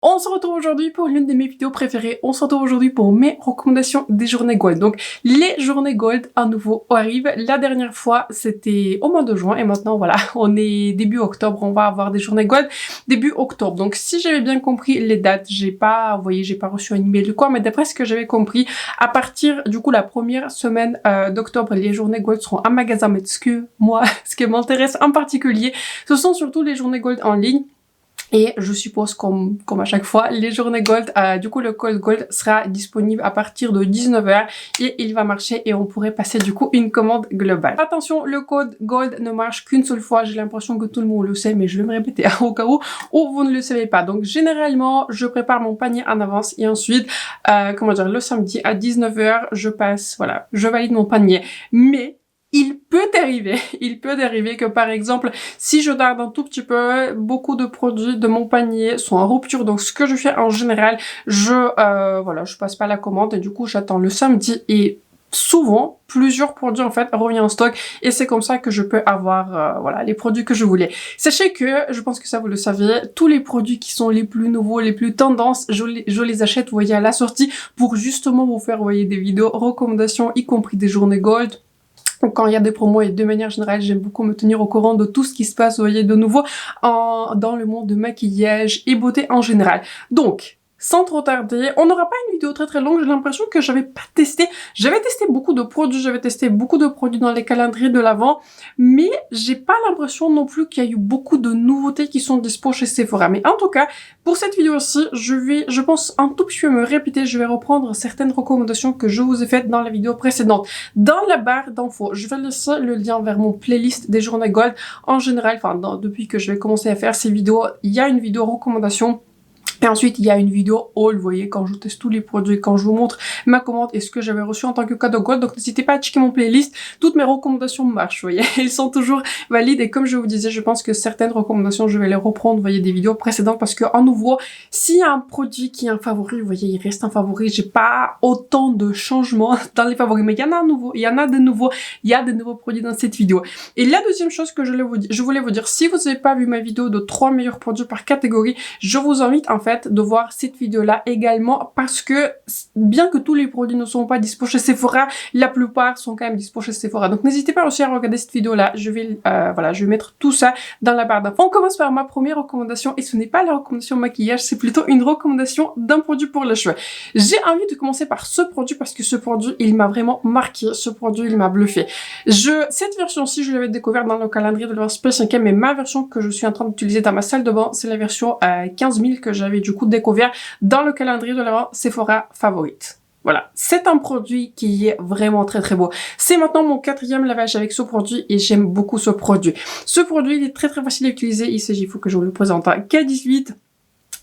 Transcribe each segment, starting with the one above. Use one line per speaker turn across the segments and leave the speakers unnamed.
On se retrouve aujourd'hui pour l'une de mes vidéos préférées. On se retrouve aujourd'hui pour mes recommandations des journées Gold. Donc, les journées Gold à nouveau arrivent. La dernière fois, c'était au mois de juin et maintenant, voilà, on est début octobre. On va avoir des journées Gold début octobre. Donc, si j'avais bien compris les dates, j'ai pas reçu un email de quoi, mais d'après ce que j'avais compris, à partir, du coup, la première semaine d'octobre, les journées Gold seront en magasin. Mais ce qui m'intéresse en particulier, ce sont surtout les journées Gold en ligne. Et je suppose, comme à chaque fois, les journées Gold, du coup le code Gold sera disponible à partir de 19h et il va marcher et on pourrait passer du coup une commande globale. Attention, le code Gold ne marche qu'une seule fois, j'ai l'impression que tout le monde le sait, mais je vais me répéter au cas où vous ne le savez pas. Donc généralement, je prépare mon panier en avance et ensuite, le samedi à 19h, je valide mon panier. Mais il peut arriver que par exemple, si je tarde un tout petit peu, beaucoup de produits de mon panier sont en rupture. Donc ce que je fais en général, je passe pas la commande et du coup j'attends le samedi et souvent plusieurs produits en fait reviennent en stock et c'est comme ça que je peux avoir les produits que je voulais. Sachez que, je pense que ça vous le savez, tous les produits qui sont les plus nouveaux, les plus tendances, je les achète, vous voyez, à la sortie pour justement vous faire, des vidéos recommandations, y compris des journées Gold. Quand il y a des promos et de manière générale, j'aime beaucoup me tenir au courant de tout ce qui se passe, de nouveau dans le monde de maquillage et beauté en général. Donc, sans trop tarder, on n'aura pas une vidéo très longue, j'ai l'impression que j'avais testé beaucoup de produits dans les calendriers de l'Avent, mais j'ai pas l'impression non plus qu'il y a eu beaucoup de nouveautés qui sont dispo chez Sephora. Mais en tout cas, pour cette vidéo-ci, je pense un tout petit peu me répéter, je vais reprendre certaines recommandations que je vous ai faites dans la vidéo précédente. Dans la barre d'infos, je vais laisser le lien vers mon playlist des journées Gold. En général, depuis que je vais commencer à faire ces vidéos, il y a une vidéo recommandation. Et ensuite, il y a une vidéo haul, vous voyez, quand je teste tous les produits, quand je vous montre ma commande et ce que j'avais reçu en tant que cadeau Gold. Donc, n'hésitez pas à checker mon playlist. Toutes mes recommandations marchent, vous voyez. Elles sont toujours valides. Et comme je vous disais, je pense que certaines recommandations, je vais les reprendre, vous voyez, des vidéos précédentes. Parce que, en nouveau, s'il y a un produit qui est un favori, vous voyez, il reste un favori. J'ai pas autant de changements dans les favoris. Mais il y en a de nouveaux. Il y a de nouveaux produits dans cette vidéo. Et la deuxième chose que je voulais vous dire, si vous n'avez pas vu ma vidéo de 3 meilleurs produits par catégorie, je vous invite, en fait, de voir cette vidéo là également parce que bien que tous les produits ne sont pas dispo chez Sephora, la plupart sont quand même dispo chez Sephora. Donc n'hésitez pas aussi à regarder cette vidéo là. Je vais mettre tout ça dans la barre d'infos. On commence par ma première recommandation et ce n'est pas la recommandation maquillage, c'est plutôt une recommandation d'un produit pour les cheveux. J'ai envie de commencer par ce produit parce que ce produit il m'a vraiment marqué, ce produit il m'a bluffé. Cette version-ci je l'avais découverte dans le calendrier de leur Space 5, mais ma version que je suis en train d'utiliser dans ma salle de bain c'est la version 15 000 que j'avais du coup découvert dans le calendrier de l'Avent Sephora favorite. Voilà, c'est un produit qui est vraiment très beau. C'est maintenant mon 4e lavage avec ce produit et j'aime beaucoup ce produit. Ce produit il est très facile à utiliser. Il s'agit, il faut que je vous le présente, K18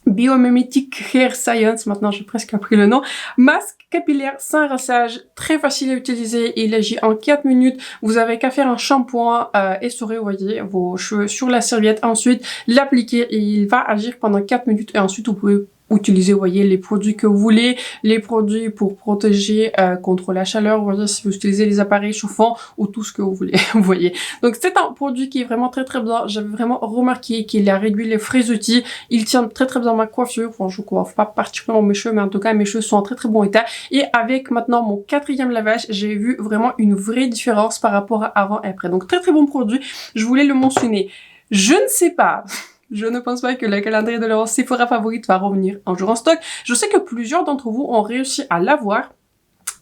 Biomimetic Hair Science, maintenant j'ai presque appris le nom. Masque capillaire sans rinçage, très facile à utiliser, il agit en 4 minutes. Vous avez qu'à faire un shampoing, essorer, vous voyez, vos cheveux sur la serviette, ensuite l'appliquer et il va agir pendant 4 minutes et ensuite vous pouvez utiliser, vous voyez, les produits que vous voulez, les produits pour protéger contre la chaleur, vous voyez, si vous utilisez les appareils chauffants ou tout ce que vous voulez, vous voyez. Donc c'est un produit qui est vraiment très bien. J'avais vraiment remarqué qu'il a réduit les frisottis, il tient très bien ma coiffure. Enfin, je coiffe pas particulièrement mes cheveux, mais en tout cas mes cheveux sont en très bon état. Et avec maintenant mon 4e lavage, j'ai vu vraiment une vraie différence par rapport à avant et après. Donc très bon produit, je voulais le mentionner. Je ne sais pas. Je ne pense pas que le calendrier de leur Sephora favorite va revenir un jour en stock. Je sais que plusieurs d'entre vous ont réussi à l'avoir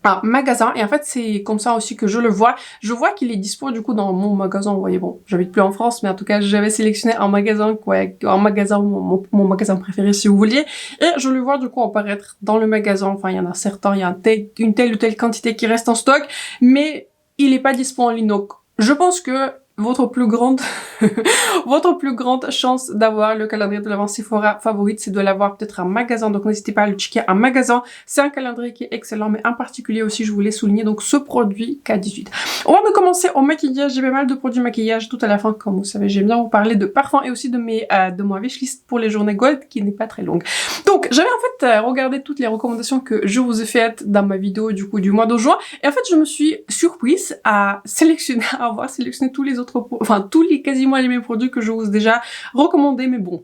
en magasin et en fait c'est comme ça aussi que je le vois. Je vois qu'il est dispo du coup dans mon magasin. Vous voyez, bon, j'habite plus en France, mais en tout cas j'avais sélectionné un magasin, mon magasin préféré si vous vouliez, et je le vois du coup apparaître dans le magasin. Enfin, il y en a certains, il y a une telle ou telle quantité qui reste en stock, mais il est pas dispo en ligne. Donc je pense que votre plus grande chance d'avoir le calendrier de l'Avent Sephora favorite, c'est de l'avoir peut-être en magasin. Donc n'hésitez pas à le checker en magasin. C'est un calendrier qui est excellent, mais en particulier aussi, je voulais souligner donc ce produit K18. On va commencer au maquillage. J'ai pas mal de produits maquillage tout à la fin. Comme vous savez, j'aime bien vous parler de parfums et aussi de mon wishlist pour les journées Gold, qui n'est pas très longue. Donc j'avais en fait regardé toutes les recommandations que je vous ai faites dans ma vidéo du coup du mois de juin, et en fait je me suis surprise à avoir sélectionné tous les autres, quasiment les mêmes produits que je vous ai déjà recommandés, mais bon.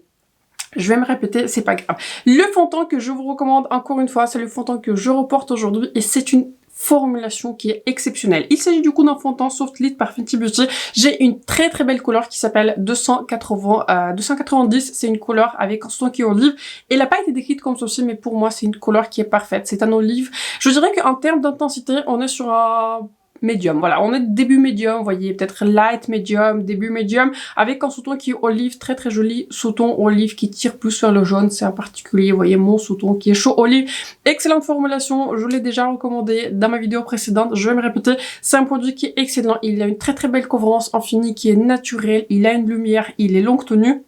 Je vais me répéter, c'est pas grave. Le fond de teint que je vous recommande encore une fois, c'est le fond de teint que je reporte aujourd'hui et c'est une formulation qui est exceptionnelle. Il s'agit du coup d'un fond de teint Soft Lit par Fenty Beauty. J'ai une très très belle couleur qui s'appelle 290. C'est une couleur avec un sous-teint qui est olive. Elle n'a pas été décrite comme ceci, mais pour moi c'est une couleur qui est parfaite. C'est un olive. Je dirais qu'en termes d'intensité, on est sur un médium, voilà, on est début médium, vous voyez, peut-être light médium, début médium, avec un sous-ton qui est olive, très très joli sous-ton olive qui tire plus vers le jaune, c'est en particulier, vous voyez, mon sous-ton qui est chaud olive, excellente formulation, je l'ai déjà recommandé dans ma vidéo précédente, je vais me répéter, c'est un produit qui est excellent, il a une très très belle couvrance en fini qui est naturelle, il a une lumière, il est longue tenue,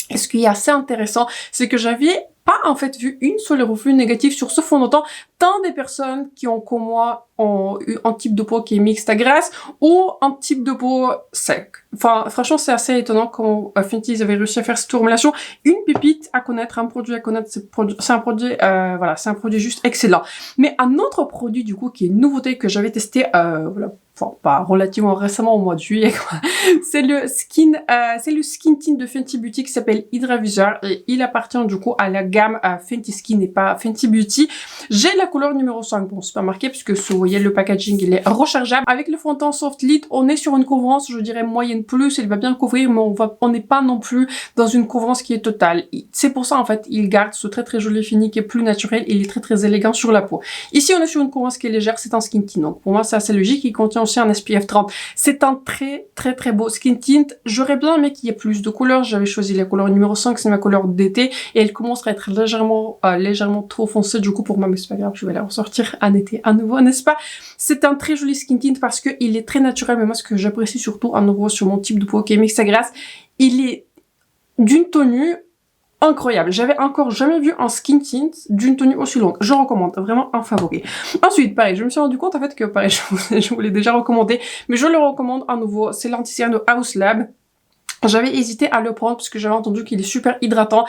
et ce qui est assez intéressant, c'est que j'avais pas en fait vu une seule revue négative sur ce fond de teint, tant des personnes qui ont comme moi ont eu un type de peau qui est mixte à grasse ou un type de peau sec. Enfin, franchement, c'est assez étonnant comment Fenty ils avaient réussi à faire cette formulation. Une pépite à connaître, un produit à connaître, c'est un produit, voilà, c'est un produit juste excellent. Mais un autre produit du coup qui est une nouveauté que j'avais testé, voilà, enfin pas relativement récemment au mois de juillet, quoi. C'est le skin tint de Fenty Beauty qui s'appelle Hydra Visor et il appartient du coup à la gamme Fenty Skin et pas Fenty Beauty. J'ai la couleur numéro 5, bon c'est pas marqué puisque vous voyez le packaging il est rechargeable. Avec le fond de teint Soft Lit, on est sur une couvrance, je dirais moyenne plus, il va bien couvrir mais on n'est pas non plus dans une couvrance qui est totale. C'est pour ça en fait, il garde ce très très joli fini qui est plus naturel, il est très très élégant sur la peau. Ici on est sur une couvrance qui est légère, c'est un skin tint, donc pour moi c'est assez logique, il contient aussi un SPF 30. C'est un très très très beau skin tint, j'aurais bien aimé qu'il y ait plus de couleurs, j'avais choisi la couleur numéro 5, c'est ma couleur d'été et elle commence à être légèrement trop foncée du coup pour moi, mais c'est pas grave, je vais la ressortir en été à nouveau, n'est-ce pas? C'est un très joli skin tint parce que il est très naturel, mais moi ce que j'apprécie surtout à nouveau sur mon type de peau qui est mixte à grasse, il est d'une tenue incroyable. J'avais encore jamais vu un skin tint d'une tenue aussi longue. Je recommande, vraiment un favori. Ensuite, pareil, je me suis rendu compte en fait que pareil, je vous l'ai déjà recommandé, mais je le recommande à nouveau. C'est l'anti-cerne de House Lab. J'avais hésité à le prendre parce que j'avais entendu qu'il est super hydratant.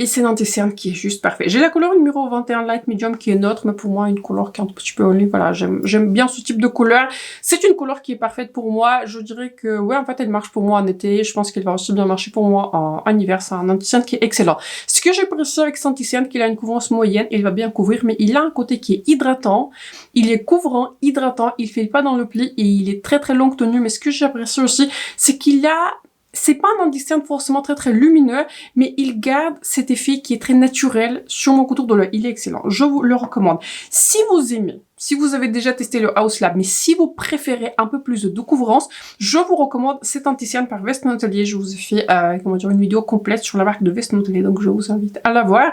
Et c'est l'anti-cerne qui est juste parfait. J'ai la couleur numéro 21 Light Medium qui est neutre, mais pour moi une couleur qui est un petit peu olive. Voilà, j'aime bien ce type de couleur. C'est une couleur qui est parfaite pour moi. Je dirais que ouais, en fait, elle marche pour moi en été. Je pense qu'elle va aussi bien marcher pour moi en hiver. C'est un anti-cerne qui est excellent. Ce que j'apprécie avec cet anti-cerne, qu'il a une couvrance moyenne, il va bien couvrir, mais il a un côté qui est hydratant. Il est couvrant, hydratant, il fait pas dans le pli et il est très très longue tenue. Mais ce que j'apprécie aussi, c'est qu'il a c'est pas un anti-cerne forcément très très lumineux, mais il garde cet effet qui est très naturel sur mon contour de l'œil. Il est excellent. Je vous le recommande. Si vous aimez, si vous avez déjà testé le House Lab, mais si vous préférez un peu plus de couvrance, je vous recommande cet anti-cerne par Vestment Atelier. Je vous ai fait, une vidéo complète sur la marque de Vestment Atelier, donc je vous invite à la voir.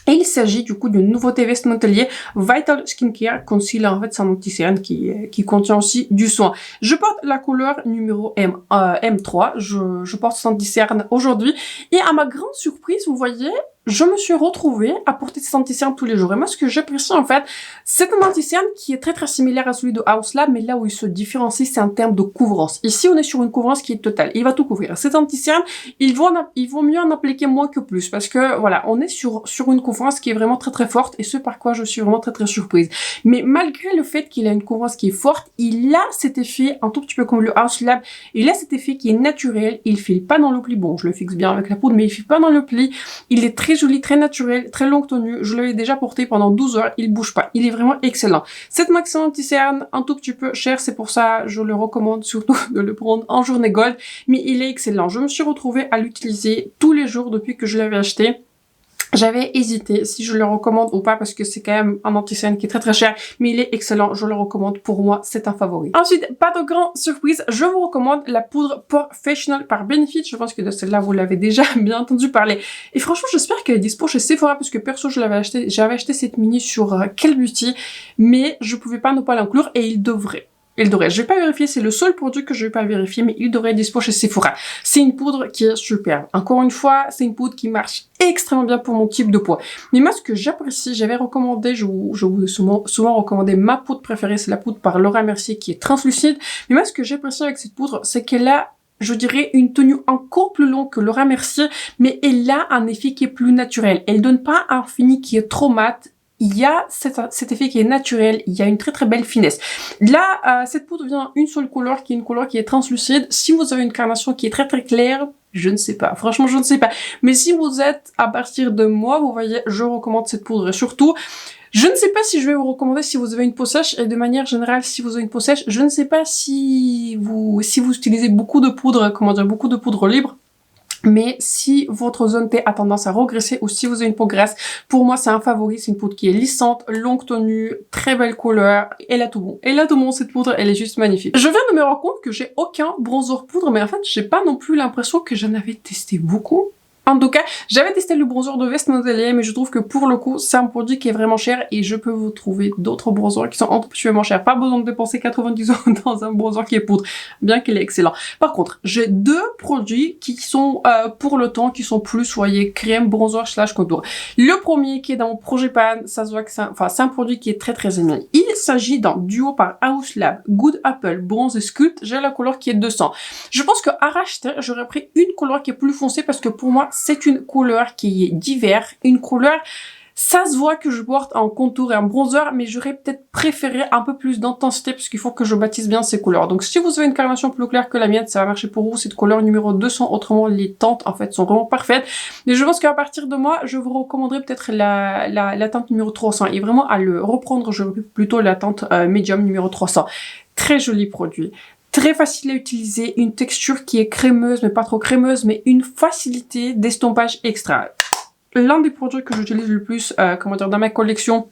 Et il s'agit du coup d'une nouveauté Vestment Atelier Vital Skincare Concealer. En fait, c'est un anti-cerne qui contient aussi du soin. Je porte la couleur numéro M3. Je porte cet anti-cerne aujourd'hui. Et à ma grande surprise, vous voyez, je me suis retrouvée à porter cet anti-cerne tous les jours. Et moi, ce que j'apprécie en fait, c'est un anti-cerne qui est très très similaire à celui de House Lab, mais là où il se différencie, c'est en termes de couvrance. Ici, on est sur une couvrance qui est totale. Il va tout couvrir. Cet anti-cerne, il vaut mieux en appliquer moins que plus, parce que voilà, on est sur une couvrance qui est vraiment très très forte, et ce par quoi je suis vraiment très très surprise. Mais malgré le fait qu'il a une couvrance qui est forte, il a cet effet, un tout petit peu comme le House Lab, il a cet effet qui est naturel, il file pas dans le pli. Bon, je le fixe bien avec la poudre, mais il file pas dans le pli. Il est très joli, très naturel, très longue tenue. Je l'avais déjà porté pendant 12 heures, il bouge pas. Il est vraiment excellent. Cette Max anti-cerne, un tout petit peu cher, c'est pour ça je le recommande surtout de le prendre en journée gold, mais il est excellent. Je me suis retrouvée à l'utiliser tous les jours depuis que je l'avais acheté. J'avais hésité si je le recommande ou pas parce que c'est quand même un anti-cerne qui est très très cher, mais il est excellent, je le recommande, pour moi c'est un favori. Ensuite, pas de grande surprise, je vous recommande la poudre Professional par Benefit. Je pense que de celle-là vous l'avez déjà bien entendu parler. Et franchement j'espère qu'elle est dispo chez Sephora parce que perso je l'avais acheté, j'avais acheté cette mini sur Quel Beauty, mais je pouvais pas ne pas l'inclure et il devrait. Je vais pas vérifier, c'est le seul produit que je vais pas vérifier, mais il devrait être dispo chez Sephora. C'est une poudre qui est superbe. Encore une fois, c'est une poudre qui marche extrêmement bien pour mon type de peau. Mais moi, ce que j'apprécie, j'avais recommandé, je vous ai souvent recommandé ma poudre préférée, c'est la poudre par Laura Mercier qui est translucide. Mais moi, ce que j'apprécie avec cette poudre, c'est qu'elle a, je dirais, une tenue encore plus longue que Laura Mercier, mais elle a un effet qui est plus naturel. Elle donne pas un fini qui est trop mat. Il y a cet effet qui est naturel, il y a une très très belle finesse. Là, cette poudre vient une seule couleur, qui est une couleur qui est translucide. Si vous avez une carnation qui est très très claire, Je ne sais pas. Franchement, je ne sais pas. Mais si vous êtes à partir de moi, vous voyez, je recommande cette poudre. Et surtout, je ne sais pas si je vais vous recommander si vous avez une peau sèche. Et de manière générale, si vous avez une peau sèche, je ne sais pas si vous utilisez beaucoup de poudre, comment dire, beaucoup de poudre libre. Mais si votre zone T a tendance à regresser ou si vous avez une peau grasse, pour moi c'est un favori, c'est une poudre qui est lissante, longue tenue, très belle couleur, elle a tout bon. Elle a tout bon cette poudre, elle est juste magnifique. Je viens de me rendre compte que j'ai aucun bronzer poudre, mais en fait j'ai pas non plus l'impression que j'en avais testé beaucoup. En tout cas, j'avais testé le bronzer de West Modelier, mais je trouve que pour le coup, c'est un produit qui est vraiment cher et je peux vous trouver d'autres bronzers qui sont un chers. Pas besoin de dépenser 90 € dans un bronzer qui est poudre, bien qu'il est excellent. Par contre, j'ai deux produits qui sont pour le temps, qui sont plus, voyez, crème, bronzer / contour. Le premier qui est dans mon projet pan, ça se voit que c'est un produit qui est très aimé. Il s'agit d'un duo par House Lab, Good Apple, bronze et sculpt. J'ai la couleur qui est 200. Je pense qu'à racheter, j'aurais pris une couleur qui est plus foncée parce que pour moi, c'est une couleur qui est d'hiver, une couleur, ça se voit que je porte en contour et en bronzer, mais j'aurais peut-être préféré un peu plus d'intensité parce qu'il faut que je bâtisse bien ces couleurs. Donc si vous avez une carnation plus claire que la mienne, ça va marcher pour vous, cette couleur numéro 200, autrement les teintes en fait sont vraiment parfaites. Mais je pense qu'à partir de moi, je vous recommanderais peut-être la teinte numéro 300 et vraiment à le reprendre, je plutôt la teinte médium numéro 300. Très joli produit. Très facile à utiliser, une texture qui est crémeuse, mais pas trop crémeuse, mais une facilité d'estompage extra. L'un des produits que j'utilise le plus, dans ma collection,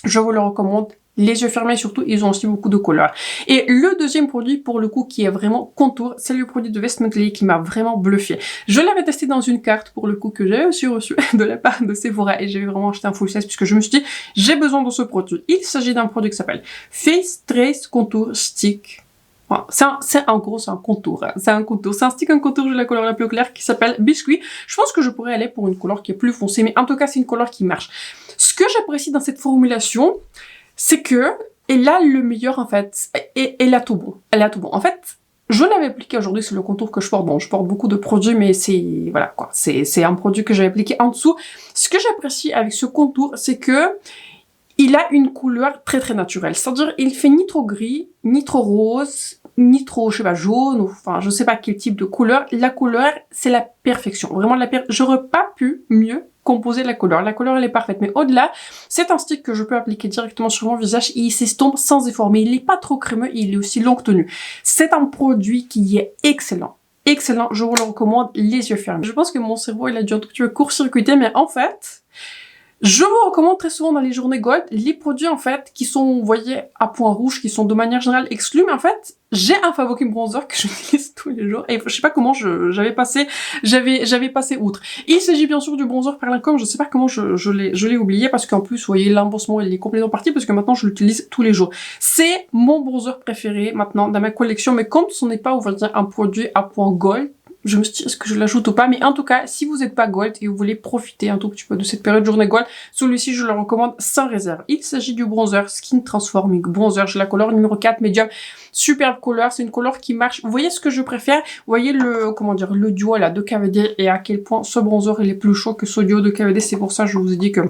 je vous le recommande. Les yeux fermés surtout, ils ont aussi beaucoup de couleurs. Et le deuxième produit, pour le coup, qui est vraiment contour, c'est le produit de West Modelier qui m'a vraiment bluffé. Je l'avais testé dans une carte, pour le coup, que j'avais aussi reçu de la part de Sephora et j'avais vraiment acheté un full size puisque je me suis dit, j'ai besoin de ce produit. Il s'agit d'un produit qui s'appelle Face Trace Contour Stick. Voilà. C'est un contour, hein. C'est un contour, c'est un stick en contour de la couleur la plus claire qui s'appelle Biscuit. Je pense que je pourrais aller pour une couleur qui est plus foncée, mais en tout cas c'est une couleur qui marche. Ce que j'apprécie dans cette formulation, c'est que elle a le meilleur en fait, et elle a tout bon. Elle a tout bon. En fait, je l'avais appliqué aujourd'hui sur le contour que je porte. Bon, je porte beaucoup de produits, mais c'est voilà quoi, c'est un produit que j'ai appliqué en dessous. Ce que j'apprécie avec ce contour, c'est que il a une couleur très naturelle. C'est-à-dire, il fait ni trop gris, ni trop rose, ni trop, je sais pas, jaune, ou, enfin, je sais pas quel type de couleur. La couleur, c'est la perfection. Vraiment, j'aurais pas pu mieux composer la couleur. La couleur, elle est parfaite. Mais au-delà, c'est un stick que je peux appliquer directement sur mon visage et il s'estompe sans effort. Mais il est pas trop crémeux et il est aussi longue tenue. C'est un produit qui est excellent. Excellent. Je vous le recommande les yeux fermés. Je pense que mon cerveau, il a dû un tout petit peu court-circuiter, mais en fait, je vous recommande très souvent dans les journées Gold les produits en fait qui sont, vous voyez, à point rouge, qui sont de manière générale exclus, mais en fait, j'ai un favori bronzer que j'utilise tous les jours et je sais pas comment j'avais passé outre. Il s'agit bien sûr du bronzer par Lancôme, je sais pas comment je l'ai oublié parce qu'en plus, vous voyez, l'embossement il est complètement parti parce que maintenant je l'utilise tous les jours. C'est mon bronzer préféré maintenant dans ma collection, mais comme ce n'est pas, on va dire, un produit à point Gold, je me suis dit, est-ce que je l'ajoute ou pas? Mais en tout cas, si vous n'êtes pas Gold et vous voulez profiter un tout petit peu de cette période journée Gold, celui-ci, je le recommande sans réserve. Il s'agit du bronzer Skin Transforming Bronzer. J'ai la couleur numéro 4, médium. Superbe couleur. C'est une couleur qui marche. Vous voyez ce que je préfère? Vous voyez le duo là de KVD et à quel point ce bronzer, il est plus chaud que ce duo de KVD. C'est pour ça que je vous ai dit que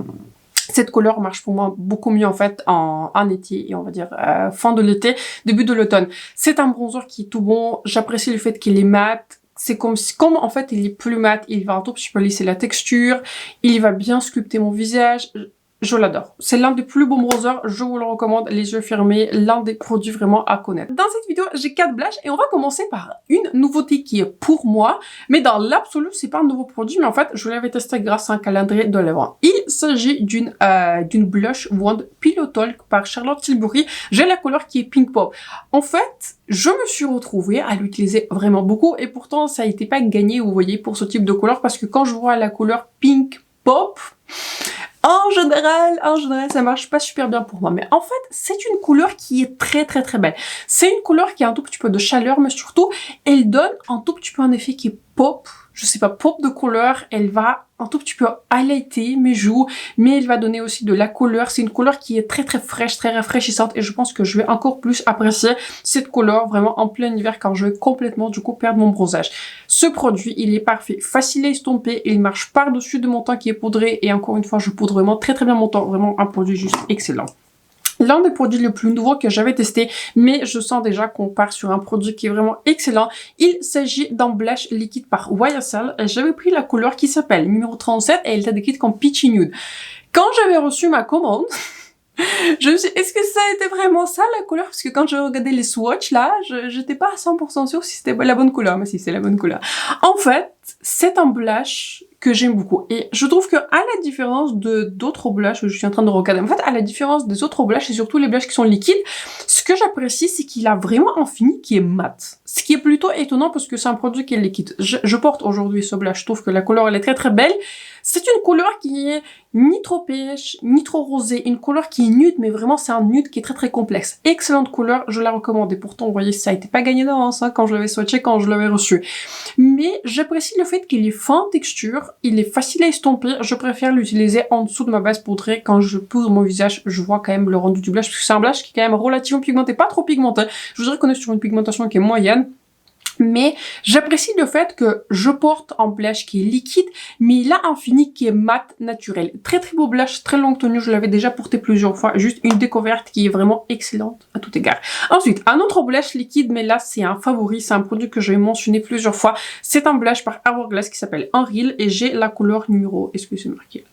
cette couleur marche pour moi beaucoup mieux en fait en été et on va dire fin de l'été, début de l'automne. C'est un bronzer qui est tout bon. J'apprécie le fait qu'il est mat. C'est comme en fait il est plus mat, il va un tout petit peu lisser la texture, il va bien sculpter mon visage, je l'adore. C'est l'un des plus beaux bronzers, je vous le recommande, les yeux fermés, l'un des produits vraiment à connaître. Dans cette vidéo, j'ai 4 blushes et on va commencer par une nouveauté qui est pour moi, mais dans l'absolu, c'est pas un nouveau produit, mais en fait, je l'avais testé grâce à un calendrier de lèvres. Il s'agit d'une blush wand Pillow Talk par Charlotte Tilbury. J'ai la couleur qui est Pink Pop. En fait, je me suis retrouvée à l'utiliser vraiment beaucoup et pourtant, ça n'a été pas gagné, vous voyez, pour ce type de couleur parce que quand je vois la couleur Pink Pop, en général, ça marche pas super bien pour moi. Mais en fait, c'est une couleur qui est très belle. C'est une couleur qui a un tout petit peu de chaleur, mais surtout, elle donne un tout petit peu un effet qui est pop. Je sais pas, pop de couleur. Elle va un tout petit peu highlighter mes joues, mais elle va donner aussi de la couleur. C'est une couleur qui est très fraîche, très rafraîchissante et je pense que je vais encore plus apprécier cette couleur vraiment en plein hiver quand je vais complètement du coup perdre mon bronzage. Ce produit, il est parfait, facile à estomper, il marche par-dessus de mon teint qui est poudré et encore une fois, je poudre vraiment très bien mon teint, vraiment un produit juste excellent. l'un des produits les plus nouveaux que j'avais testé, mais je sens déjà qu'on part sur un produit qui est vraiment excellent. Il s'agit d'un blush liquide par YSL. J'avais pris la couleur qui s'appelle numéro 37 et elle était décrite comme Peachy Nude. Quand j'avais reçu ma commande, je me suis dit, est-ce que ça a été vraiment ça la couleur? Parce que quand je regardais les swatchs là, j'étais pas à 100% sûre si c'était la bonne couleur, mais si c'est la bonne couleur. En fait, c'est un blush que j'aime beaucoup. Et je trouve que, à la différence de d'autres blushs que je suis en train de regarder, en fait, à la différence des autres blushs et surtout les blushs qui sont liquides, ce que j'apprécie, c'est qu'il a vraiment un fini qui est mat. Ce qui est plutôt étonnant parce que c'est un produit qui est liquide. Je porte aujourd'hui ce blush. Je trouve que la couleur, elle est très très belle. C'est une couleur qui est ni trop pêche, ni trop rosée. Une couleur qui est nude, mais vraiment, c'est un nude qui est très très complexe. Excellente couleur, je la recommande. Et pourtant, vous voyez, ça a été pas gagné d'avance, hein, quand je l'avais swatché, quand je l'avais reçu. Mais j'apprécie le fait qu'il est fin en texture, il est facile à estomper. Je préfère l'utiliser en dessous de ma base poudrée. Quand je poudre mon visage, je vois quand même le rendu du blush, parce que c'est un blush qui est quand même relativement pigmenté, pas trop pigmenté. Je voudrais qu'on est sur une pigmentation qui est moyenne. Mais j'apprécie le fait que je porte un blush qui est liquide, mais il a un fini qui est mat naturel. Très très beau blush, très longue tenue, je l'avais déjà porté plusieurs fois. Juste une découverte qui est vraiment excellente à tout égard. Ensuite, un autre blush liquide, mais là c'est un favori, c'est un produit que je vais mentionner plusieurs fois. C'est un blush par Hourglass qui s'appelle Unreal et j'ai la couleur numéro... Est-ce que c'est marqué?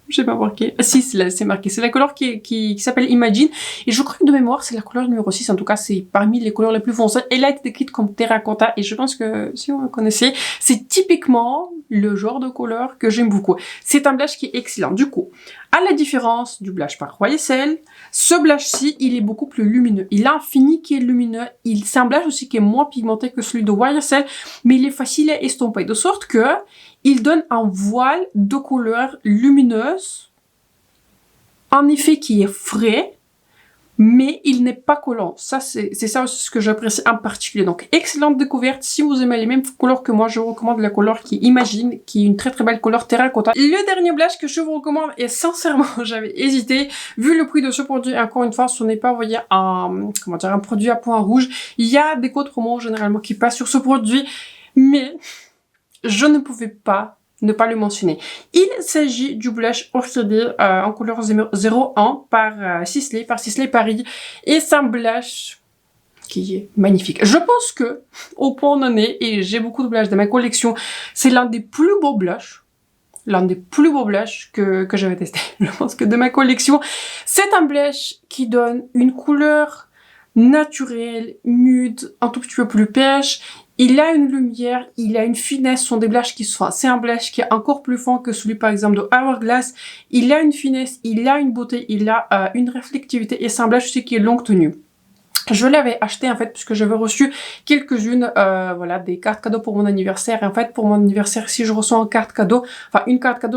Je sais pas marqué. Si, c'est marqué. C'est la couleur qui s'appelle Imagine. Et je crois que de mémoire, c'est la couleur numéro 6. En tout cas, c'est parmi les couleurs les plus foncées. Elle a été décrite comme terracotta. Et je pense que, si on la connaissait, c'est typiquement le genre de couleur que j'aime beaucoup. C'est un blush qui est excellent. Du coup, à la différence du blush par YSL, ce blush-ci, il est beaucoup plus lumineux. Il a un fini qui est lumineux. C'est un blush aussi qui est moins pigmenté que celui de YSL, mais il est facile à estomper. De sorte que, il donne un voile de couleur lumineuse, un effet qui est frais, mais il n'est pas collant. Ça, c'est ça aussi ce que j'apprécie en particulier. Donc, excellente découverte. Si vous aimez les mêmes couleurs que moi, je vous recommande la couleur qui Imagine, qui est une très très belle couleur terracotta. Le dernier blush que je vous recommande, et sincèrement, j'avais hésité, vu le prix de ce produit, encore une fois, ce n'est pas, vous voyez, un produit à point rouge. Il y a des codes promo, généralement, qui passent sur ce produit, mais je ne pouvais pas ne pas le mentionner. Il s'agit du blush Orchidée en couleur 01 par Sisley Paris. Et c'est un blush qui est magnifique. Je pense que, au point où on en est, et j'ai beaucoup de blushs dans ma collection, c'est l'un des plus beaux blushs. L'un des plus beaux blushs que j'avais testé. Je pense que de ma collection, c'est un blush qui donne une couleur naturelle, nude, un tout petit peu plus pêche. Il a une lumière, il a une finesse, ce sont des blushs qui sont... C'est un blush qui est encore plus fin que celui par exemple de Hourglass. Il a une finesse, il a une beauté, il a une réflectivité et c'est un blush aussi qui est longue tenue. Je l'avais acheté en fait puisque j'avais reçu quelques-unes, voilà, des cartes cadeaux pour mon anniversaire. Et en fait, pour mon anniversaire, si je reçois une carte cadeau,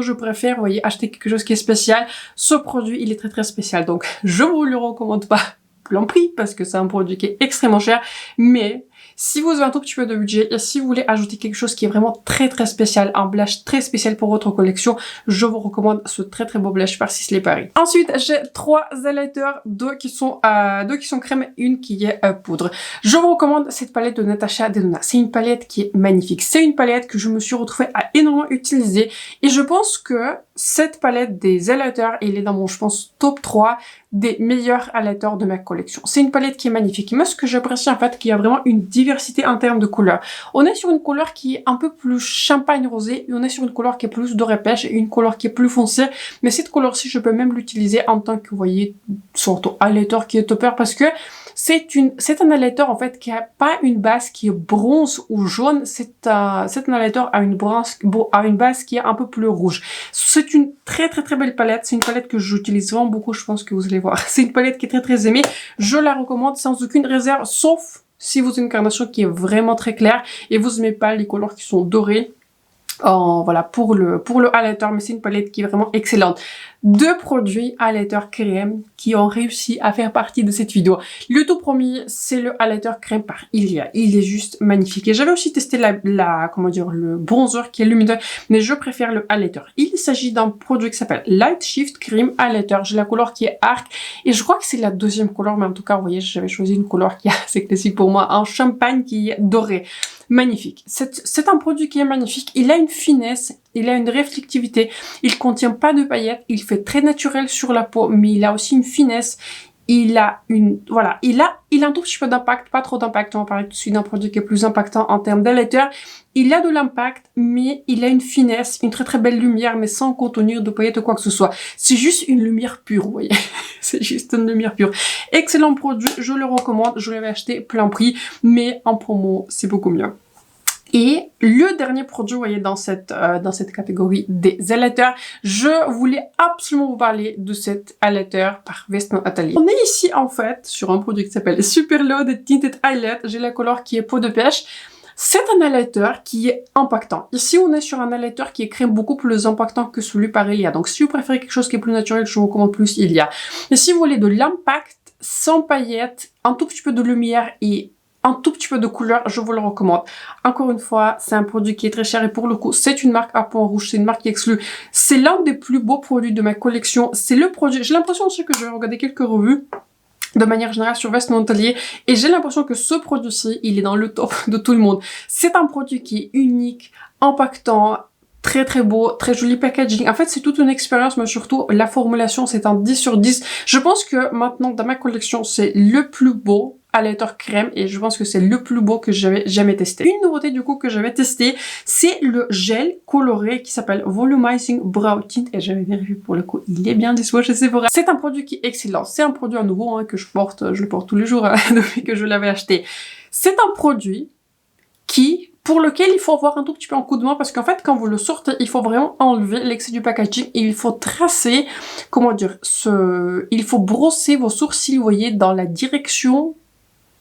je préfère, vous voyez, acheter quelque chose qui est spécial. Ce produit, il est très très spécial. Donc, je vous le recommande pas plein prix parce que c'est un produit qui est extrêmement cher. Mais si vous avez un tout petit peu de budget et si vous voulez ajouter quelque chose qui est vraiment très très spécial, un blush très spécial pour votre collection, je vous recommande ce très très beau blush par Sisley Paris. Ensuite, j'ai 3 highlighters, deux qui sont crème et une qui est poudre. Je vous recommande cette palette de Natasha Denona. C'est une palette qui est magnifique. C'est une palette que je me suis retrouvée à énormément utiliser et je pense que cette palette des highlighters, elle est dans mon, je pense, top 3 des meilleurs highlighters de ma collection. C'est une palette qui est magnifique. Et moi, ce que j'apprécie, en fait, qu'il y a vraiment une diversité en termes de couleurs. On est sur une couleur qui est un peu plus champagne rosé, et on est sur une couleur qui est plus doré pêche, et une couleur qui est plus foncée. Mais cette couleur-ci, je peux même l'utiliser en tant que, vous voyez, sorte highlighter qui est topper, parce que c'est un highlighter, en fait, qui a pas une base qui est bronze ou jaune. C'est un highlighter à une base qui est un peu plus rouge. C'est une très très très belle palette. C'est une palette que j'utilise vraiment beaucoup. Je pense que vous allez voir. C'est une palette qui est très très aimée. Je la recommande sans aucune réserve, sauf si vous avez une carnation qui est vraiment très claire et vous n'aimez pas les couleurs qui sont dorées. Voilà, pour le highlighter, mais c'est une palette qui est vraiment excellente. 2 produits highlighter crème qui ont réussi à faire partie de cette vidéo. Le tout premier, c'est le highlighter crème par Ilia. Il est juste magnifique. Et j'avais aussi testé le bronzer qui est lumineux, mais je préfère le highlighter. Il s'agit d'un produit qui s'appelle Light Shift Cream Highlighter. J'ai la couleur qui est arc et je crois que c'est la deuxième couleur, mais en tout cas, vous voyez, j'avais choisi une couleur qui est assez classique pour moi, un champagne qui est doré. Magnifique. C'est un produit qui est magnifique. Il a une finesse, il a une réflectivité. Il contient pas de paillettes. Il fait très naturel sur la peau, mais il a aussi une finesse. il a voilà, il a un tout petit peu d'impact, pas trop d'impact. On va parler tout de suite d'un produit qui est plus impactant en termes d'highlighter. Il a de l'impact, mais il a une finesse, une très très belle lumière, mais sans contenir de paillettes ou quoi que ce soit. C'est juste une lumière pure, vous voyez. C'est juste une lumière pure. Excellent produit, je le recommande. Je l'avais acheté plein prix, mais en promo, c'est beaucoup mieux. Et le dernier produit, vous voyez, dans cette catégorie des highlighters, je voulais absolument vous parler de cet highlighter par Vestment Atelier. On est ici, en fait, sur un produit qui s'appelle Super Load Tinted Highlight. J'ai la couleur qui est peau de pêche. C'est un highlighter qui est impactant. Ici, on est sur un highlighter qui est crème beaucoup plus impactant que celui par Ilia. Donc, si vous préférez quelque chose qui est plus naturel, je vous recommande plus Ilia. Mais si vous voulez de l'impact, sans paillettes, un tout petit peu de lumière et un tout petit peu de couleur, je vous le recommande. Encore une fois, c'est un produit qui est très cher et pour le coup, c'est une marque à point rouge, c'est une marque qui exclut. C'est l'un des plus beaux produits de ma collection. C'est le produit, j'ai l'impression aussi que je vais regarder quelques revues de manière générale sur Vestment Atelier et j'ai l'impression que ce produit-ci, il est dans le top de tout le monde. C'est un produit qui est unique, impactant, très très beau, très joli packaging. En fait, c'est toute une expérience, mais surtout la formulation, c'est un 10 sur 10. Je pense que maintenant, dans ma collection, c'est le plus beau highlighter crème et je pense que c'est le plus beau que j'avais jamais testé. Une nouveauté du coup que j'avais testé, c'est le gel coloré qui s'appelle Volumizing Brow Tint et j'avais vérifié pour le coup, il est bien dispo chez Sephora. C'est un produit qui est excellent. C'est un produit à nouveau que je le porte tous les jours depuis que je l'avais acheté. C'est un produit pour lequel il faut avoir un tout petit peu un coup de main parce qu'en fait, quand vous le sortez, il faut vraiment enlever l'excès du packaging et il faut tracer, comment dire, il faut brosser vos sourcils, vous voyez, dans la direction,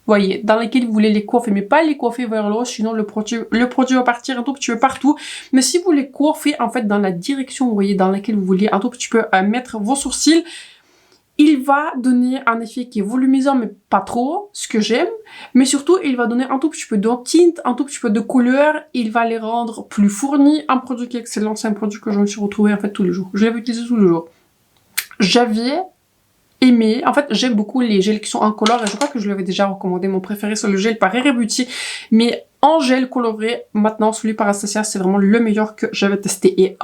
voyez, dans laquelle vous voulez les coiffer, mais pas les coiffer vers le haut, sinon le produit va partir un tout petit peu partout. Mais si vous les coiffez, en fait, dans la direction, vous voyez, dans laquelle vous voulez un tout petit peu mettre vos sourcils, il va donner un effet qui est volumisant, mais pas trop, ce que j'aime. Mais surtout, il va donner un tout petit peu de tinte, un tout petit peu de couleur. Il va les rendre plus fournis. Un produit qui est excellent, c'est un produit que je me suis retrouvée en fait tous les jours. Je l'avais utilisé tous les jours. J'avais aimé, en fait, j'aime beaucoup les gels qui sont incolores et je crois que je l'avais déjà recommandé. Mon préféré, c'est le gel par Rare Beauty. Mais en gel coloré, maintenant, celui par Anastasia, c'est vraiment le meilleur que j'avais testé. Et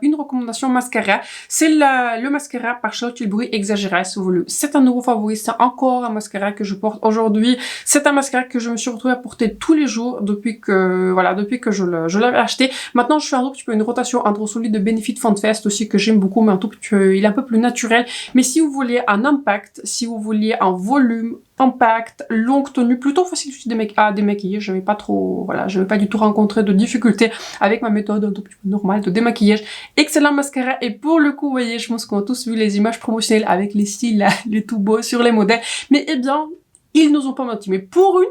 une recommandation mascara, c'est le mascara par Charlotte Tilbury Exaggeré, si vous voulez. C'est un nouveau favori, c'est encore un mascara que je porte aujourd'hui. C'est un mascara que je me suis retrouvée à porter tous les jours depuis que je l'avais acheté. Maintenant, je fais un tout petit peu une rotation entre celui de Benefit Fun Fest aussi, que j'aime beaucoup, mais un tout petit peu, il est un peu plus naturel. Mais si vous voulez un impact, si vous vouliez un volume, impact, longue tenue, plutôt facile à démaquiller. J'avais pas du tout rencontré de difficultés avec ma méthode un tout petit peu normale de démaquillage. Excellent mascara et pour le coup, vous voyez, je pense qu'on a tous vu les images promotionnelles avec les styles là, les tout beaux sur les modèles. Mais eh bien, ils nous ont pas menti. Mais pour une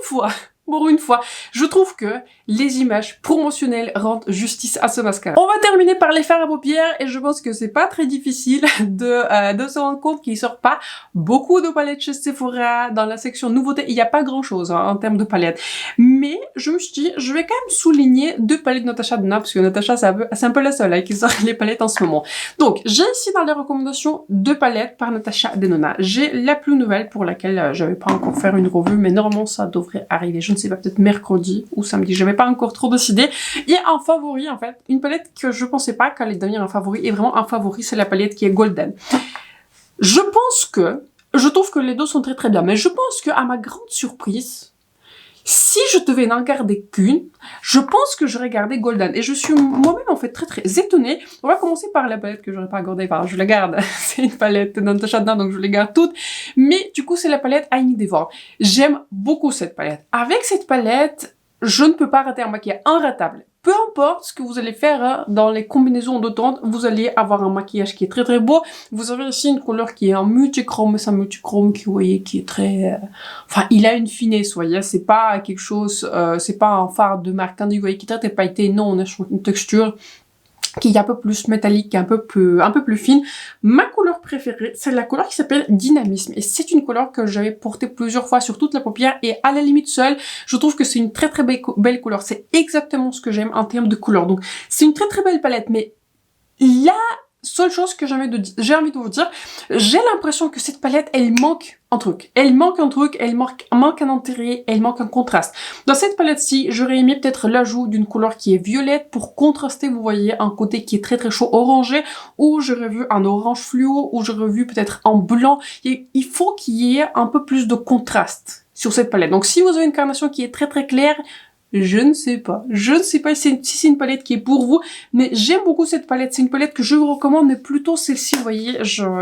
fois, je trouve que les images promotionnelles rendent justice à ce mascara. On va terminer par les fards à paupières et je pense que c'est pas très difficile de se rendre compte qu'il sort pas beaucoup de palettes chez Sephora. Dans la section nouveautés, il n'y a pas grand chose en termes de palettes. Mais je me suis dit, je vais quand même souligner 2 palettes Natasha Denona parce que Natasha c'est un peu la seule qui sort les palettes en ce moment. Donc j'ai ici dans les recommandations 2 palettes par Natasha Denona. J'ai la plus nouvelle pour laquelle je vais pas encore faire une revue, mais normalement ça devrait arriver. Je ne sais pas, peut-être mercredi ou samedi, je n'avais pas encore trop décidé. Et un favori, en fait, une palette que je pensais pas qu'elle allait devenir un favori, et vraiment un favori, c'est la palette qui est Golden. Je trouve que les deux sont très très bien, mais je pense que à ma grande surprise, si je devais n'en garder qu'une, je pense que j'aurais gardé Golden. Et je suis moi-même en fait très très étonnée. On va commencer par la palette que j'aurais pas gardée, enfin je la garde. C'est une palette Natasha Denona, donc je les garde toutes. Mais du coup c'est la palette I Need Devon. J'aime beaucoup cette palette. Avec cette palette, je ne peux pas rater un maquillage inratable. Peu importe ce que vous allez faire dans les combinaisons de teintes, vous allez avoir un maquillage qui est très très beau. Vous avez ici une couleur qui est en multichrome, mais c'est un multichrome qui, vous voyez, qui est très... Enfin, il a une finesse, vous voyez, c'est pas quelque chose... c'est pas un fard de marque Candy, vous voyez, qui est très pailleté. Non, on est sur une texture qui est un peu plus métallique, un peu plus fine. Ma couleur préférée, c'est la couleur qui s'appelle Dynamisme. Et c'est une couleur que j'avais portée plusieurs fois sur toute la paupière et à la limite seule, je trouve que c'est une très très belle couleur. C'est exactement ce que j'aime en termes de couleur. Donc, c'est une très très belle palette. Mais là, seule chose que j'ai envie de vous dire, j'ai l'impression que cette palette, elle manque un truc. Elle manque un truc, elle manque un intérêt, elle manque un contraste. Dans cette palette-ci, j'aurais aimé peut-être l'ajout d'une couleur qui est violette pour contraster, vous voyez, un côté qui est très très chaud orangé, ou j'aurais vu un orange fluo, ou j'aurais vu peut-être un blanc. Et il faut qu'il y ait un peu plus de contraste sur cette palette. Donc si vous avez une carnation qui est très très claire, je ne sais pas. Je ne sais pas si c'est une palette qui est pour vous, mais j'aime beaucoup cette palette. C'est une palette que je vous recommande, mais plutôt celle-ci, vous voyez,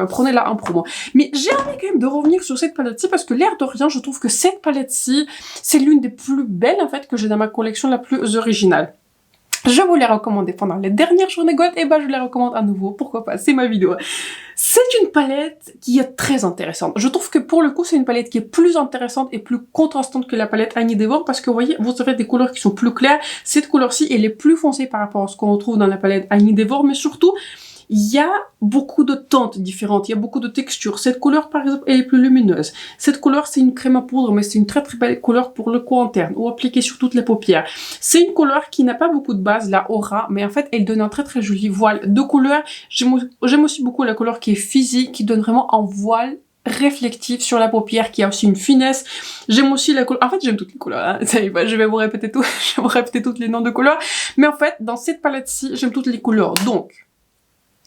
prenez-la en promo. Mais j'ai envie quand même de revenir sur cette palette-ci parce que l'air de rien, je trouve que cette palette-ci, c'est l'une des plus belles, en fait, que j'ai dans ma collection, la plus originale. Je vous l'ai recommandé pendant les dernières journées gold, et ben je les recommande à nouveau, pourquoi pas, c'est ma vidéo. C'est une palette qui est très intéressante. Je trouve que pour le coup, c'est une palette qui est plus intéressante et plus contrastante que la palette Annie Devor, parce que vous voyez, vous avez des couleurs qui sont plus claires. Cette couleur-ci, elle est plus foncée par rapport à ce qu'on retrouve dans la palette Annie Devor, mais surtout, il y a beaucoup de teintes différentes, il y a beaucoup de textures. Cette couleur, par exemple, elle est plus lumineuse. Cette couleur, c'est une crème à poudre, mais c'est une très très belle couleur pour le coin interne, ou appliquée sur toutes les paupières. C'est une couleur qui n'a pas beaucoup de base, la aura, mais en fait, elle donne un très très joli voile de couleur. J'aime aussi beaucoup la couleur qui est fizzy, qui donne vraiment un voile réflectif sur la paupière, qui a aussi une finesse. J'aime aussi la couleur, en fait j'aime toutes les couleurs, hein. Je vais vous répéter tout, je vais vous répéter tous les noms de couleurs, mais en fait, dans cette palette-ci, j'aime toutes les couleurs, donc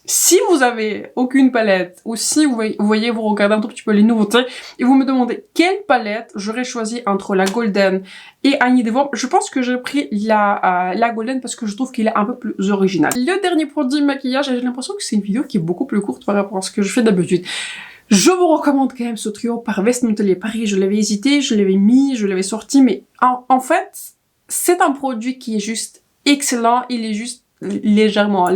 si vous avez aucune palette, ou si vous voyez, vous regardez un tout petit peu les nouveautés, et vous me demandez quelle palette j'aurais choisi entre la Golden et Annie Devor, je pense que j'ai pris la Golden parce que je trouve qu'il est un peu plus original. Le dernier produit maquillage, j'ai l'impression que c'est une vidéo qui est beaucoup plus courte par rapport à ce que je fais d'habitude. Je vous recommande quand même ce trio par West Montelier Paris. Je l'avais hésité, je l'avais mis, je l'avais sorti, mais en fait, c'est un produit qui est juste excellent, il est juste légèrement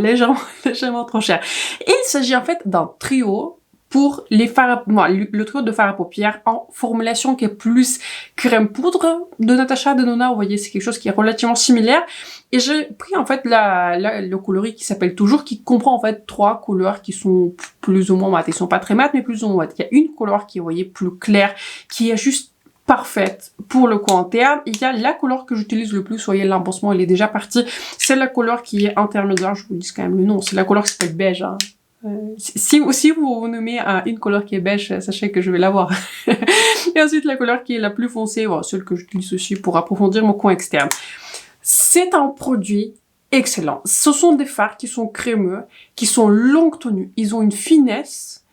trop cher. Et il s'agit en fait d'un trio pour les le trio de fard à paupières en formulation qui est plus crème poudre de Natasha Denona. Vous voyez, c'est quelque chose qui est relativement similaire. Et j'ai pris en fait le coloris qui s'appelle Toujours, qui comprend en fait 3 couleurs qui sont plus ou moins mates. Ils sont pas très mates, mais plus ou moins mates. Il y a une couleur qui est, vous voyez, plus claire, qui est juste parfaite pour le coin interne. Il y a la couleur que j'utilise le plus, vous voyez, l'embossement il est déjà parti. C'est la couleur qui est intermédiaire, je vous dis quand même le nom, c'est la couleur qui s'appelle beige. Hein. Si vous nommez une couleur qui est beige, sachez que je vais l'avoir. Et ensuite la couleur qui est la plus foncée, voilà, celle que j'utilise aussi pour approfondir mon coin externe. C'est un produit excellent. Ce sont des fards qui sont crémeux, qui sont longue tenue, ils ont une finesse,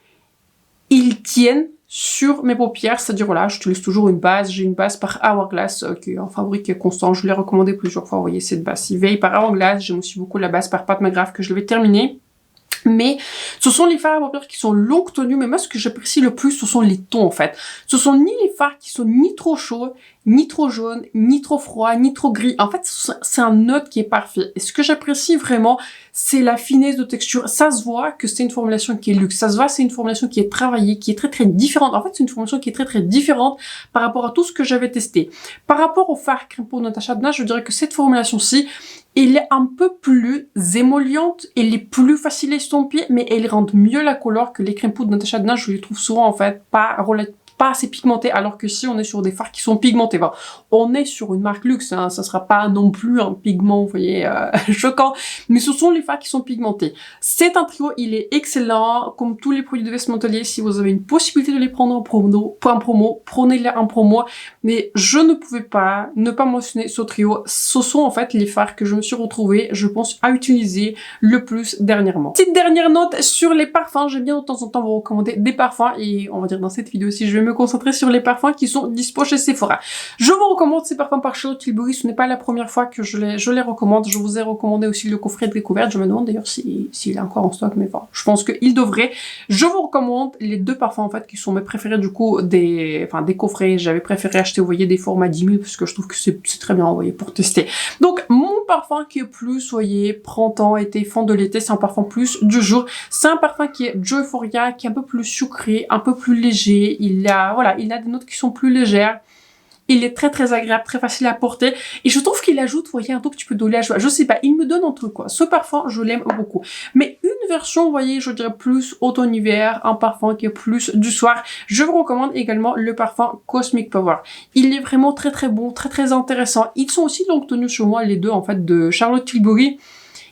ils tiennent sur mes paupières, c'est-à-dire voilà, j'utilise toujours une base, j'ai une base par Hourglass qui est un favori qui est constant, je l'ai recommandé plusieurs fois, vous voyez cette base veille par Hourglass, j'aime aussi beaucoup la base par Pat McGrath que je vais terminer. Mais ce sont les fards à paupières qui sont longue tenue, mais moi ce que j'apprécie le plus, ce sont les tons en fait. Ce sont ni les fards qui sont ni trop chauds, ni trop jaunes, ni trop froids, ni trop gris. En fait, c'est un neutre qui est parfait. Et ce que j'apprécie vraiment, c'est la finesse de texture. Ça se voit que c'est une formulation qui est luxe. Ça se voit, c'est une formulation qui est travaillée, qui est très très différente. En fait, c'est une formulation qui est très très différente par rapport à tout ce que j'avais testé. Par rapport au fard crème pour Natasha Denona, je dirais que cette formulation-ci, elle est un peu plus émolliente, elle est plus facile à estomper, mais elle rend mieux la couleur que les crèmes poudre de Natasha Denona. Je les trouve souvent en fait pas assez pigmentés, alors que si on est sur des fards qui sont pigmentés, bon, on est sur une marque luxe, hein, ça sera pas non plus un pigment, vous voyez, choquant, mais ce sont les fards qui sont pigmentés. C'est un trio, il est excellent, comme tous les produits de West Montelier. Si vous avez une possibilité de les prendre en promo, prenez-les en promo, mais je ne pouvais pas ne pas mentionner ce trio. Ce sont en fait les fards que je me suis retrouvée, je pense, à utiliser le plus dernièrement. Petite dernière note sur les parfums, j'aime bien de temps en temps vous recommander des parfums, et on va dire dans cette vidéo aussi, je vais me concentrer sur les parfums qui sont dispo chez Sephora. Je vous recommande ces parfums par Charlotte Tilbury, ce n'est pas la première fois que je les recommande. Je vous ai recommandé aussi le coffret de découverte, je me demande d'ailleurs s'il est encore en stock, mais bon, je pense qu'il devrait. Je vous recommande les 2 parfums en fait qui sont mes préférés du coup des coffrets. J'avais préféré acheter, vous voyez, des formats 10 000 parce que je trouve que c'est très bien, vous voyez, pour tester. Donc mon parfum qui est plus, vous voyez, printemps, été, fin de l'été, c'est un parfum plus du jour. C'est un parfum qui est Joyphoria, qui est un peu plus sucré, un peu plus léger. Voilà, il a des notes qui sont plus légères. Il est très très agréable, très facile à porter. Et je trouve qu'il ajoute, vous voyez, un tout petit peu d'olé à joie. Je sais pas, il me donne un truc quoi. Ce parfum, je l'aime beaucoup. Mais une version, vous voyez, je dirais plus automne-hiver, un parfum qui est plus du soir. Je vous recommande également le parfum Cosmic Power. Il est vraiment très très bon, très très intéressant. Ils sont aussi longue tenue sur moi, les deux en fait, de Charlotte Tilbury.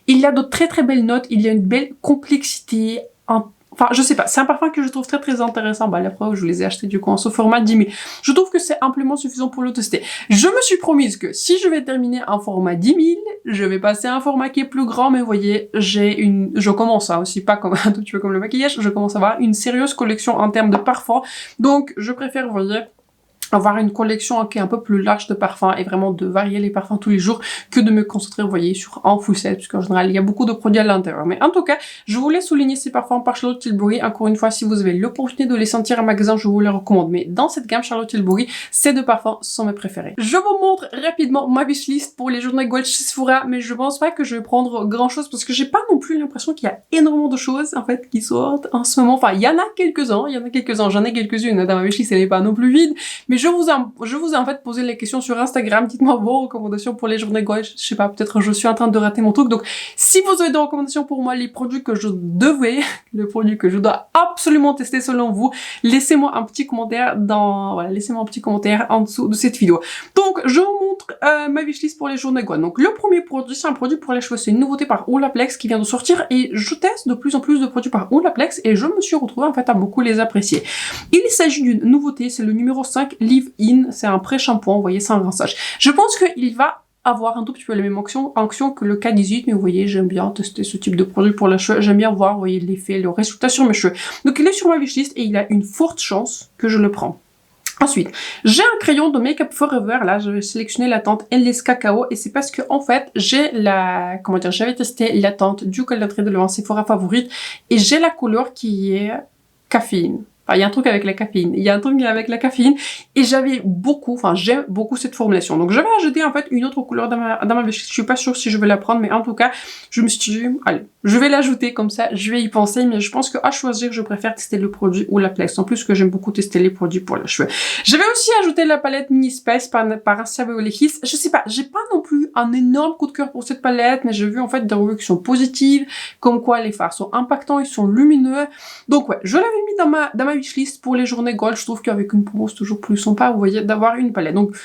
Il y a de très très belles notes, il y a une belle complexité, enfin, je sais pas, c'est un parfum que je trouve très très intéressant. Bah, la preuve, je les ai achetés du coup en ce format 10 000. Je trouve que c'est amplement suffisant pour le tester. Je me suis promise que si je vais terminer un format 10 000, je vais passer à un format qui est plus grand, mais vous voyez, je commence aussi, pas comme un tout petit peu comme le maquillage, je commence à avoir une sérieuse collection en termes de parfums. Donc, je préfère, vous voyez, avoir une collection qui est un peu plus large de parfums et vraiment de varier les parfums tous les jours que de me concentrer, vous voyez, sur un full set, puisqu'en général, il y a beaucoup de produits à l'intérieur. Mais en tout cas, je voulais souligner ces parfums par Charlotte Tilbury. Encore une fois, si vous avez l'opportunité de les sentir en magasin, je vous les recommande. Mais dans cette gamme Charlotte Tilbury, ces deux parfums sont mes préférés. Je vous montre rapidement ma wishlist pour les journées Gold chez Sephora, mais je pense pas que je vais prendre grand chose parce que j'ai pas non plus l'impression qu'il y a énormément de choses, en fait, qui sortent en ce moment. Enfin, il y en a quelques-uns, j'en ai quelques-unes dans ma wishlist, elle est pas non plus vide, mais je vous ai en fait posé les questions sur Instagram. Dites-moi vos recommandations pour les journées Gold. Je sais pas, peut-être je suis en train de rater mon truc. Donc, si vous avez des recommandations pour moi, les produits que je dois absolument tester selon vous, laissez-moi un petit commentaire laissez-moi un petit commentaire en dessous de cette vidéo. Donc, je vous montre ma wishlist pour les journées Gold. Donc, le premier produit, c'est un produit pour les cheveux. C'est une nouveauté par Olaplex qui vient de sortir et je teste de plus en plus de produits par Olaplex et je me suis retrouvée en fait à beaucoup les apprécier. Il s'agit d'une nouveauté, c'est le numéro 5 Leave In, c'est un pré-shampoing, vous voyez, sans rinçage. Je pense qu'il va avoir un tout petit peu les mêmes actions que le K18, mais vous voyez, j'aime bien tester ce type de produit pour les cheveux, j'aime bien voir, vous voyez, l'effet, le résultat sur mes cheveux. Donc il est sur ma wishlist et il a une forte chance que je le prends. Ensuite, j'ai un crayon de Make Up Forever, là, je vais sélectionner la teinte Endless Cacao, et c'est parce que, en fait, j'avais testé la teinte du Cold Trade de la Sephora favorite, et j'ai la couleur qui est caféine. Enfin, il y a un truc avec la caféine. Et j'aime beaucoup cette formulation. Donc, je vais ajouter, en fait, une autre couleur dans ma wishlist. Je suis pas sûre si je vais la prendre, mais en tout cas, je me suis dit, allez, je vais l'ajouter comme ça, je vais y penser, mais je pense qu'à choisir, je préfère tester le produit Olaplex. En plus que j'aime beaucoup tester les produits pour les cheveux. Je vais aussi ajouter la palette Mini Space par Savioly Kiss. Je sais pas, j'ai pas non plus un énorme coup de cœur pour cette palette, mais j'ai vu, en fait, des reviews qui sont positives, comme quoi les fards sont impactants, ils sont lumineux. Donc, ouais, je l'avais mis dans ma wishlist pour les journées Gold. Je trouve qu'avec une promo, c'est toujours plus sympa, vous voyez, d'avoir une palette. Donc,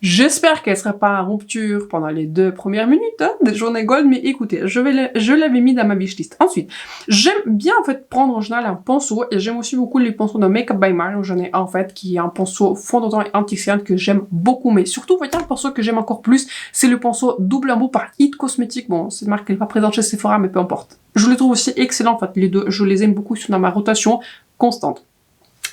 j'espère qu'elle sera pas en rupture pendant les 2 premières minutes des journées Gold, mais écoutez, je l'avais mis dans ma wishlist. Ensuite, j'aime bien en fait prendre en général un pinceau, et j'aime aussi beaucoup les pinceaux de Make Up by Mario. J'en ai un en fait qui est un pinceau fondant et anti-oxydant que j'aime beaucoup, mais surtout, vous voyez, un pinceau que j'aime encore plus, c'est le pinceau Double Embout par It Cosmetics. Bon, cette marque elle n'est pas présente chez Sephora, mais peu importe. Je le trouve aussi excellent, en fait, les deux, je les aime beaucoup, ils sont dans ma rotation constante.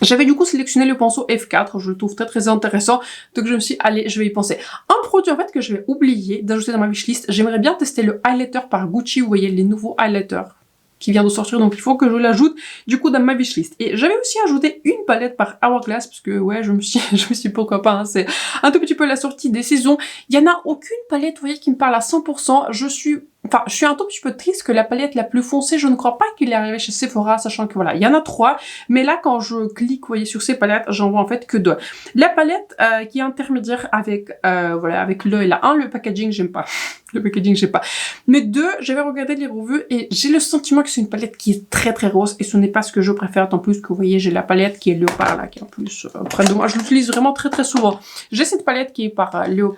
J'avais du coup sélectionné le pinceau F4, je le trouve très très intéressant, donc je me suis dit, allez, je vais y penser. Un produit en fait que je vais oublier d'ajouter dans ma wishlist, j'aimerais bien tester le highlighter par Gucci, vous voyez, les nouveaux highlighters qui vient de sortir, donc il faut que je l'ajoute du coup dans ma wishlist. Et j'avais aussi ajouté une palette par Hourglass, parce que ouais, je me suis pourquoi pas, hein, c'est un tout petit peu la sortie des saisons. Il y en a aucune palette, vous voyez, qui me parle à 100%, je suis un tout petit peu triste que la palette la plus foncée, je ne crois pas qu'il est arrivé chez Sephora, sachant que voilà, il y en a 3, mais là, quand je clique, vous voyez, sur ces palettes, j'en vois en fait que 2. La palette qui est intermédiaire avec, avec l'œil, là, le packaging, j'aime pas. Le packaging, j'aime pas. Mais 2, j'avais regardé les revues et j'ai le sentiment que c'est une palette qui est très très rose et ce n'est pas ce que je préfère, tant plus que vous voyez, j'ai la palette qui est léopard, là, qui est en plus près de moi. Je l'utilise vraiment très très souvent. J'ai cette palette qui est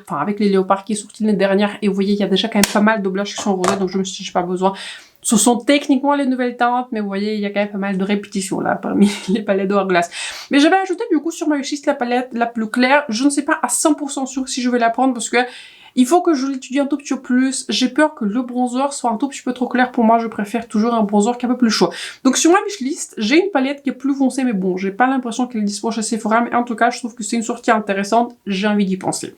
avec les léopards qui est sortie l'année dernière et vous voyez, il y a déjà quand même pas mal de blushs qui sont rosés, donc je me suis dit, j'ai pas besoin. Ce sont techniquement les nouvelles teintes, mais vous voyez, il y a quand même pas mal de répétitions là parmi les palettes d'Hourglass. Mais j'avais ajouté du coup sur ma wishlist la palette la plus claire. Je ne sais pas à 100% sûr si je vais la prendre parce que il faut que je l'étudie un tout petit peu plus. J'ai peur que le bronzer soit un tout petit peu trop clair pour moi. Je préfère toujours un bronzer qui est un peu plus chaud. Donc sur ma wishlist, j'ai une palette qui est plus foncée, mais bon, j'ai pas l'impression qu'elle est dispo chez Sephora, mais en tout cas, je trouve que c'est une sortie intéressante. J'ai envie d'y penser.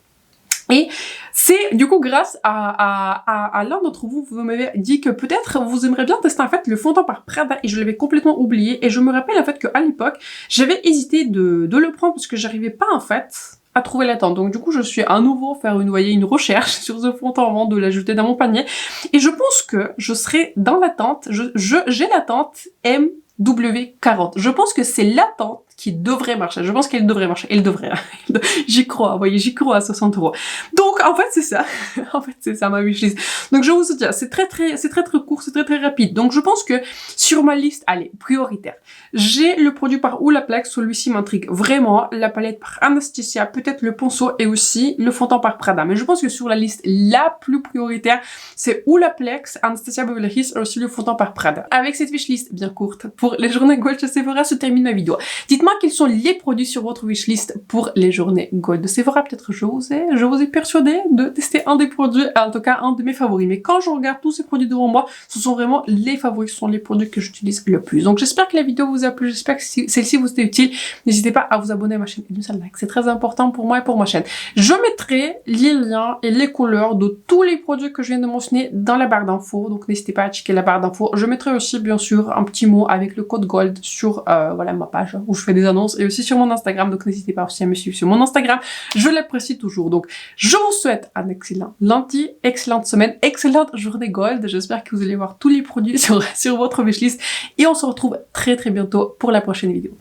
Et c'est du coup grâce à l'un d'entre vous, vous m'avez dit que peut-être vous aimeriez bien tester en fait le fond de teint par Prada et je l'avais complètement oublié et je me rappelle en fait qu'à l'époque j'avais hésité de le prendre parce que j'arrivais pas en fait à trouver la teinte. Donc du coup je suis à nouveau faire une recherche sur ce fond de teint avant de l'ajouter dans mon panier et je pense que je serai dans la teinte, j'ai la teinte M W40. Je pense que c'est la tente qui devrait marcher. Je pense qu'elle devrait marcher. Elle devrait. J'y crois, vous voyez, j'y crois à 60 €. Donc, en fait, c'est ça. En fait, c'est ça ma wishlist. Donc, je vous soutiens. C'est très court, c'est très rapide. Donc, je pense que sur ma liste, allez, prioritaire. J'ai le produit par Olaplex. Celui-ci m'intrigue vraiment. La palette par Anastasia, peut-être le ponceau et aussi le fond de teint par Prada. Mais je pense que sur la liste la plus prioritaire, c'est Olaplex, Anastasia Beverly Hills et aussi le fond de teint par Prada. Avec cette wishlist bien courte pour les journées Gold chez Sephora se termine ma vidéo. Dites-moi quels sont les produits sur votre wishlist pour les journées Gold de Sephora. Peut-être je vous ai persuadé de tester un des produits, en tout cas un de mes favoris. Mais quand je regarde tous ces produits devant moi, ce sont vraiment les favoris, ce sont les produits que j'utilise le plus. Donc j'espère que la vidéo vous a plu, j'espère que celle-ci vous était utile. N'hésitez pas à vous abonner à ma chaîne et de like, c'est très important pour moi et pour ma chaîne. Je mettrai les liens et les couleurs de tous les produits que je viens de mentionner dans la barre d'infos. Donc n'hésitez pas à checker la barre d'infos. Je mettrai aussi bien sûr un petit mot avec le code GOLD sur voilà ma page où je fais des annonces et aussi sur mon Instagram. Donc n'hésitez pas aussi à me suivre sur mon Instagram. Je l'apprécie toujours. Donc je vous souhaite un excellent lundi, excellente semaine, excellente journée Gold. J'espère que vous allez voir tous les produits sur votre wishlist et on se retrouve très bientôt pour la prochaine vidéo.